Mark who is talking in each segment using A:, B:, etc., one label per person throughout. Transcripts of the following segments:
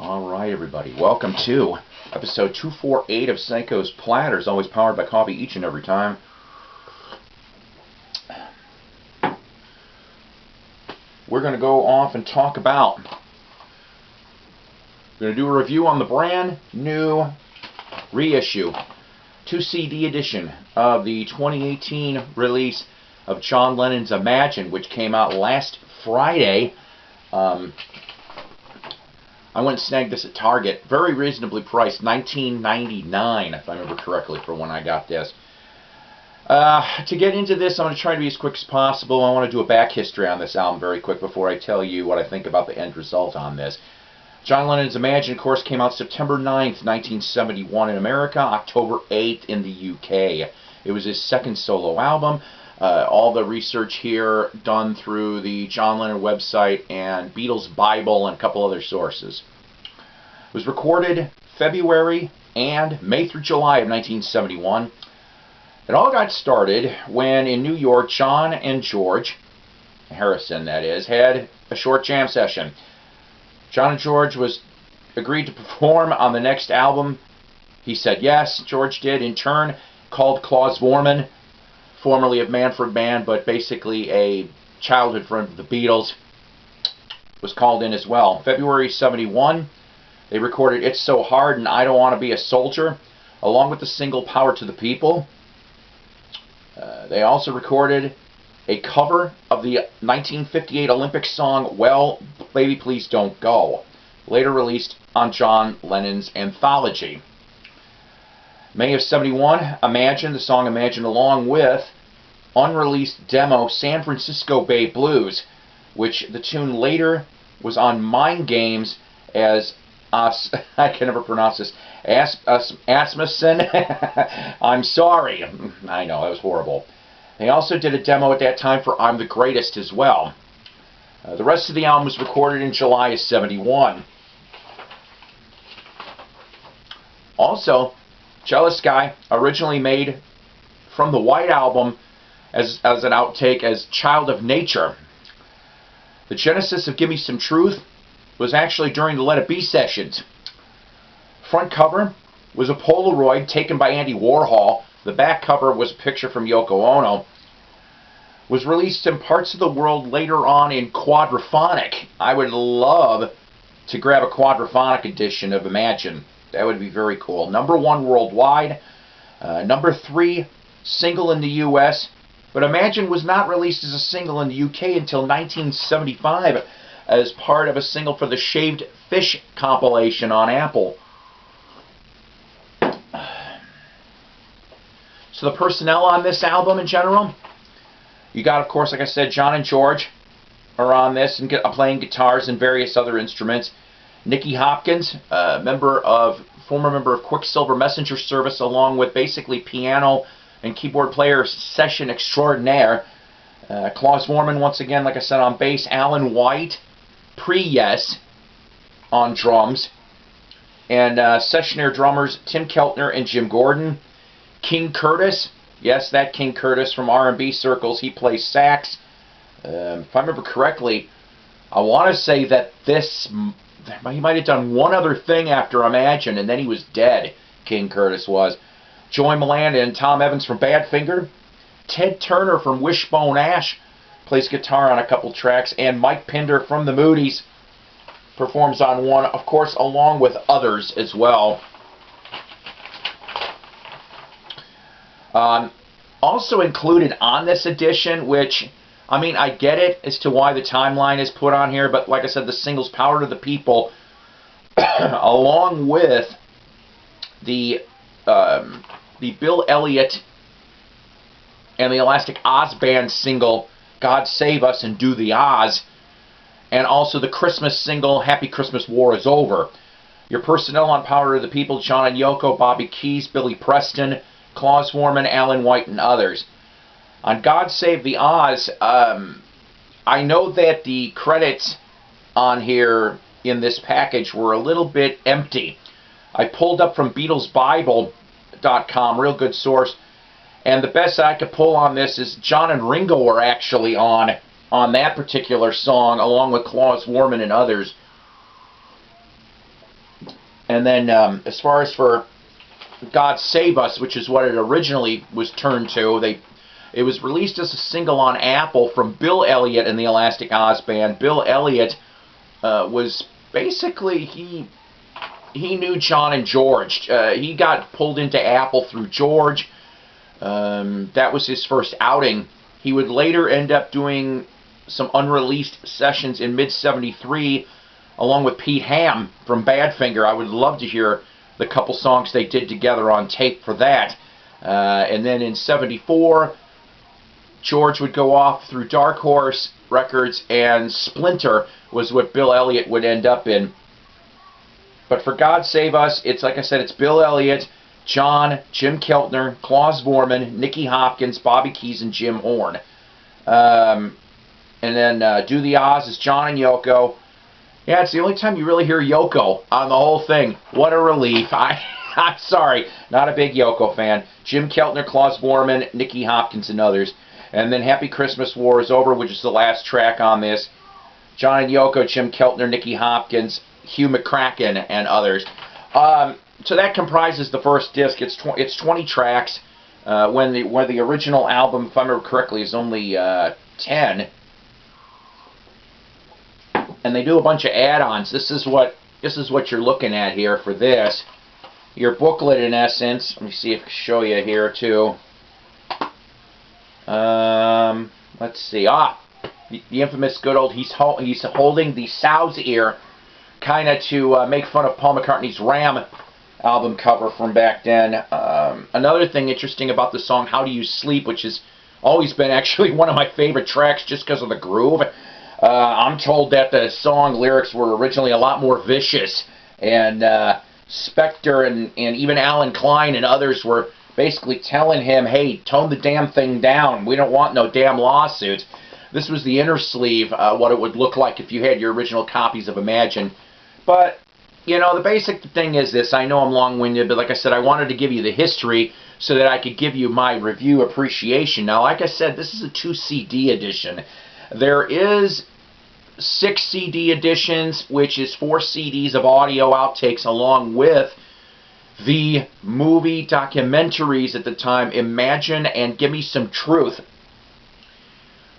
A: Alright everybody, welcome to episode 248 of Psycho's Platters, always powered by coffee each and every time. We're going to go off and talk about, we're going to do a review on the brand new reissue, 2CD edition of the 2018 release of John Lennon's Imagine, which came out last Friday. I went and snagged this at Target, very reasonably priced, $19.99 if I remember correctly for when I got this. To get into this, I'm going to try to be as quick as possible. I want to do a back history on this album very quick before I tell you what I think about the end result on this. John Lennon's Imagine, of course, came out September 9th, 1971 in America, October 8th in the UK. It was his second solo album. All the research here done through the John Lennon website and Beatles Bible and a couple other sources. It was recorded February and May through July of 1971. It all got started when in New York, John and George Harrison, that is, had a short jam session. John and George agreed to perform on the next album. He said yes. George did. In turn, called Klaus Voormann, formerly of Manfred Mann, but basically a childhood friend of the Beatles, was called in as well. February 71, they recorded It's So Hard and I Don't Want to Be a Soldier, along with the single Power to the People. They also recorded a cover of the 1958 Olympic song Well, Baby Please Don't Go, later released on John Lennon's anthology. May of 71, Imagine, the song Imagine, along with unreleased demo San Francisco Bay Blues, which the tune later was on Mind Games as I can never pronounce this, Asmussen. I'm sorry. I know, that was horrible. They also did a demo at that time for I'm the Greatest as well. The rest of the album was recorded in July of 71. Also, Jealous Guy, originally made from the White Album as an outtake as Child of Nature. The genesis of Give Me Some Truth was actually during the Let It Be sessions. Front cover was a Polaroid taken by Andy Warhol. The back cover was a picture from Yoko Ono. Was released in parts of the world later on in quadraphonic. I would love to grab a quadraphonic edition of Imagine. That would be very cool. #1 worldwide. #3 single in the US. But Imagine was not released as a single in the UK until 1975 as part of a single for the Shaved Fish compilation on Apple. So the personnel on this album in general, you got, of course, like I said, John and George are on this and playing guitars and various other instruments. Nicky Hopkins, former member of Quicksilver Messenger Service, along with basically piano and keyboard player session extraordinaire. Klaus Voormann, once again, like I said, on bass. Alan White, pre-Yes, on drums. And sessionaire drummers Tim Keltner and Jim Gordon. King Curtis, yes, that King Curtis from R&B circles, he plays sax. If I remember correctly, I want to say that he might have done one other thing after Imagine, and then he was dead, King Curtis was. Joy Milland and Tom Evans from Badfinger. Ted Turner from Wishbone Ash plays guitar on a couple tracks, and Mike Pinder from the Moody's performs on one, of course, along with others as well. Also included on this edition, which, I mean, I get it as to why the timeline is put on here, but like I said, the singles Power to the People, along with the Bill Elliott and the Elastic Oz Band single, God Save Us and Do the Oz, and also the Christmas single, Happy Christmas, War is Over. Your personnel on Power to the People, John and Yoko, Bobby Keys, Billy Preston, Klaus Voormann, Alan White, and others. On God Save the Oz, I know that the credits on here in this package were a little bit empty. I pulled up from BeatlesBible.com, real good source, and the best I could pull on this is John and Ringo are actually on that particular song, along with Klaus Voormann and others. And then as far as for God Save Us, which is what it originally was turned to, it was released as a single on Apple from Bill Elliott and the Elastic Oz Band. Bill Elliott was basically, he knew John and George. He got pulled into Apple through George. That was his first outing. He would later end up doing some unreleased sessions in mid-'73 along with Pete Ham from Badfinger. I would love to hear the couple songs they did together on tape for that. And then in '74, George would go off through Dark Horse Records, and Splinter was what Bill Elliott would end up in. But for God Save Us, it's like I said, it's Bill Elliott, John, Jim Keltner, Klaus Vorman, Nicky Hopkins, Bobby Keys, and Jim Horn. And then Do the Oz is John and Yoko. Yeah, it's the only time you really hear Yoko on the whole thing. What a relief. I'm sorry, not a big Yoko fan. Jim Keltner, Klaus Vorman, Nicky Hopkins, and others. And then Happy Christmas War is Over, which is the last track on this. John and Yoko, Jim Keltner, Nicky Hopkins, Hugh McCracken, and others. So that comprises the first disc. It's 20 tracks. When the original album, if I remember correctly, is only 10. And they do a bunch of add-ons. This is what you're looking at here for this. Your booklet, in essence. Let me see if I can show you here too. Let's see. The infamous good old. He's holding the sow's ear, kind of to make fun of Paul McCartney's Ram album cover from back then. Another thing interesting about the song "How Do You Sleep," which has always been actually one of my favorite tracks just because of the groove. I'm told that the song lyrics were originally a lot more vicious, and Spector and even Alan Klein and others were basically telling him, hey, tone the damn thing down. We don't want no damn lawsuits. This was the inner sleeve, what it would look like if you had your original copies of Imagine. But, you know, the basic thing is this. I know I'm long-winded, but like I said, I wanted to give you the history so that I could give you my review appreciation. Now, like I said, this is a 2 CD edition. There is 6 CD editions, which is 4 CDs of audio outtakes along with the movie documentaries at the time, Imagine and Give Me Some Truth.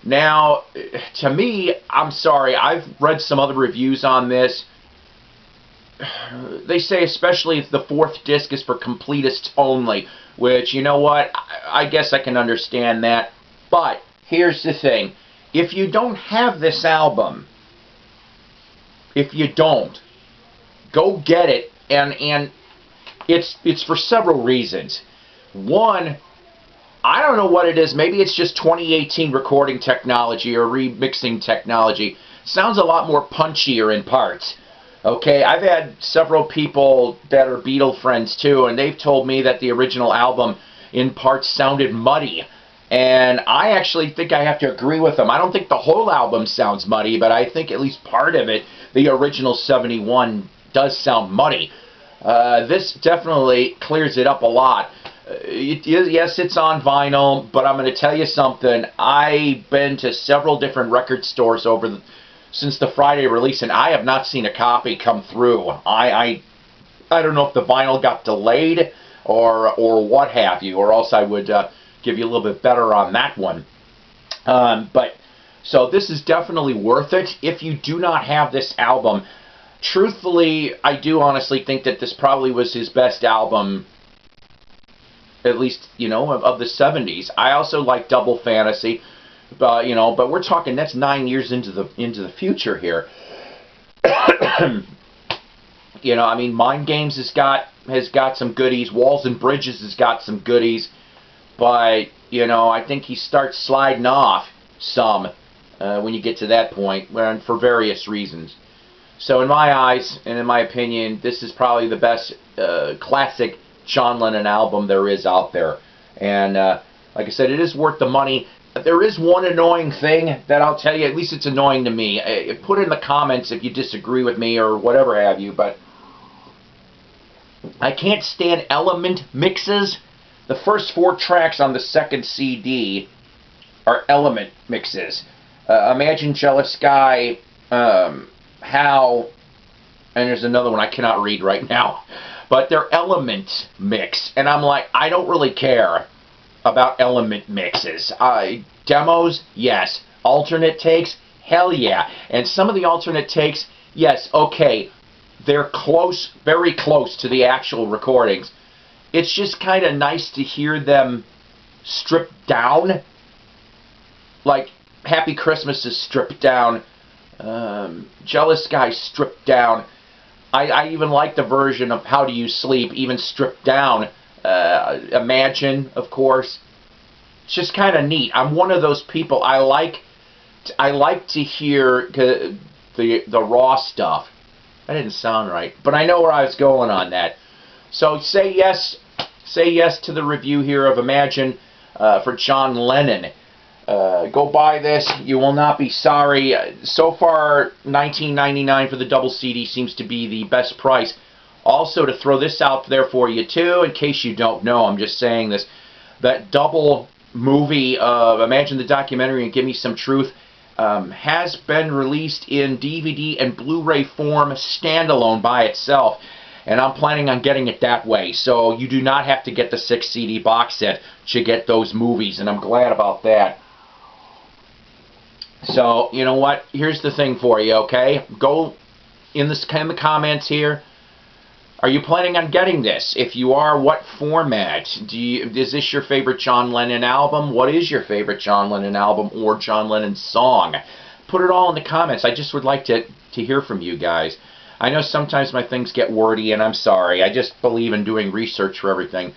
A: Now, to me, I'm sorry, I've read some other reviews on this. They say especially if the 4th disc is for completists only, which, you know what, I guess I can understand that. But here's the thing. If you don't have this album, if you don't, go get it, and it's for several reasons. One, I don't know what it is. Maybe it's just 2018 recording technology or remixing technology. Sounds a lot more punchier in parts. Okay, I've had several people that are Beatle friends too, and they've told me that the original album in parts sounded muddy. And I actually think I have to agree with them. I don't think the whole album sounds muddy, but I think at least part of it, the original 71, does sound muddy. This definitely clears it up a lot. Yes, it's on vinyl, but I'm going to tell you something. I've been to several different record stores since the Friday release, and I have not seen a copy come through. I don't know if the vinyl got delayed or what have you, or else I would give you a little bit better on that one. So this is definitely worth it if you do not have this album. Truthfully, I do honestly think that this probably was his best album, at least, you know, of the 70s. I also like Double Fantasy, but, you know, but we're talking that's 9 years into the future here. You know, I mean, Mind Games has got some goodies. Walls and Bridges has got some goodies, but, you know, I think he starts sliding off some when you get to that point, and for various reasons. So in my eyes, and in my opinion, this is probably the best classic John Lennon album there is out there. And like I said, it is worth the money. There is one annoying thing that I'll tell you, at least it's annoying to me. Put in the comments if you disagree with me or whatever have you, but I can't stand element mixes. The first 4 tracks on the 2nd CD are element mixes. Imagine Jealous Sky, How, and there's another one I cannot read right now. But they're element mix, and I'm like, I don't really care about element mixes. Demos, yes. Alternate takes, hell yeah. And some of the alternate takes, yes, okay, they're close, very close to the actual recordings. It's just kind of nice to hear them stripped down. Like, Happy Christmas is stripped down. Jealous Guy stripped down. I even like the version of How Do You Sleep, even stripped down. Imagine, of course. It's just kind of neat. I'm one of those people. I like to hear the raw stuff. That didn't sound right, but I know where I was going on that. So say yes to the review here of Imagine for John Lennon. Go buy this. You will not be sorry. So far, $19.99 for the double CD seems to be the best price. Also, to throw this out there for you, too, in case you don't know, I'm just saying this, that double movie of Imagine the Documentary and Give Me Some Truth has been released in DVD and Blu-ray form standalone by itself. And I'm planning on getting it that way. So you do not have to get the 6 CD box set to get those movies, and I'm glad about that. So, you know what? Here's the thing for you, okay? Go in the comments here. Are you planning on getting this? If you are, what format? Is this your favorite John Lennon album? What is your favorite John Lennon album or John Lennon song? Put it all in the comments. I just would like to hear from you guys. I know sometimes my things get wordy, and I'm sorry. I just believe in doing research for everything.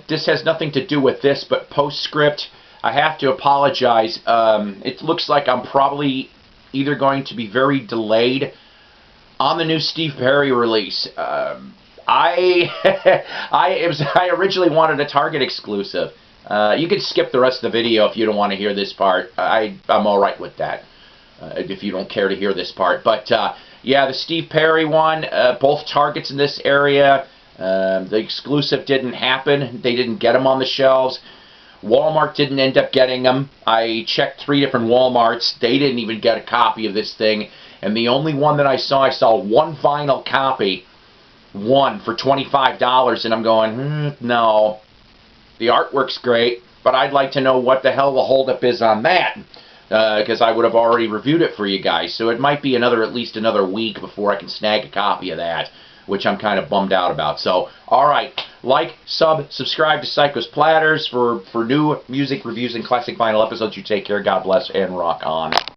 A: This has nothing to do with this, but postscript, I have to apologize. It looks like I'm probably either going to be very delayed on the new Steve Perry release. I originally wanted a Target exclusive. You could skip the rest of the video if you don't want to hear this part. I'm alright with that, if you don't care to hear this part. But yeah, the Steve Perry one, both Targets in this area, the exclusive didn't happen. They didn't get them on the shelves. Walmart didn't end up getting them. I checked 3 different Walmarts. They didn't even get a copy of this thing. And the only one that I saw one vinyl copy, one for $25, and I'm going, no. The artwork's great, but I'd like to know what the hell the holdup is on that, because I would have already reviewed it for you guys. So it might be at least another week before I can snag a copy of that, which I'm kind of bummed out about. So, alright, like, subscribe to Psycho's Platters for new music reviews and classic vinyl episodes. You take care, God bless, and rock on.